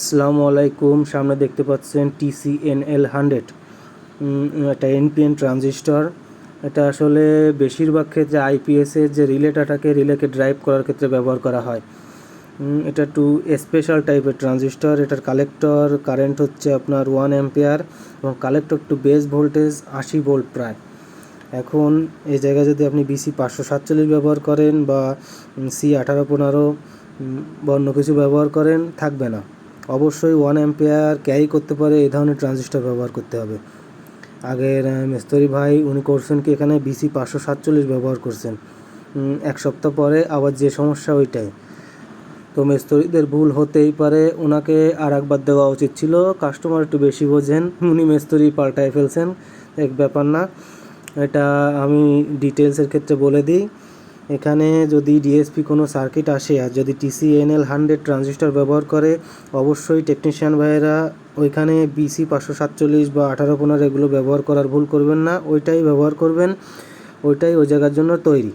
আসসালামু আলাইকুম। সামনে দেখতে পাচ্ছেন TCNL100, এটা এনপিএন ট্রানজিস্টর। এটা আসলে বেশিরভাগ ক্ষেত্রে আইপিএসের যে রিলেকে ড্রাইভ করার ক্ষেত্রে ব্যবহার করা হয়। এটা একটু স্পেশাল টাইপের ট্রানজিস্টর। এটার কালেক্টর কারেন্ট হচ্ছে আপনার 1 অ্যাম্পিয়ার এবং collector to base voltage 80 volt প্রায়। এখন এই জায়গায় যদি আপনি BC547 ব্যবহার করেন বা C1815 বা অন্য কিছু ব্যবহার করেন, থাকবে না। অবশ্যই 1 অ্যাম্পিয়ার ক্যারি করতে পারে এই ধরনের ট্রানজিস্টর ব্যবহার করতে হবে। আগের মিস্ত্রি ভাই উনি করছেন কি, এখানে BC547 ব্যবহার করছেন। এক সপ্তাহ পরে আবার যে সমস্যা ওইটাই। তো মিস্ত্রিদের ভুল হতেই পারে, ওনাকে আর একবার দেওয়া উচিত ছিল। কাস্টমার একটু বেশি বোঝেন, উনি মিস্ত্রি পাল্টায় ফেলছেন, এক ব্যাপার না। এটা আমি ডিটেলসের ক্ষেত্রে বলে দিই। এখানে যদি ডিএসপি কোনো সার্কিট আসে আর যদি TCNL100 ট্রানজিস্টর ব্যবহার করে, অবশ্যই টেকনিশিয়ান ভাইয়েরা ওইখানে BC547 বা 1815 এগুলো ব্যবহার করার ভুল করবেন না। ওইটাই ব্যবহার করবেন, ওইটাই ওই জায়গার জন্য তৈরি।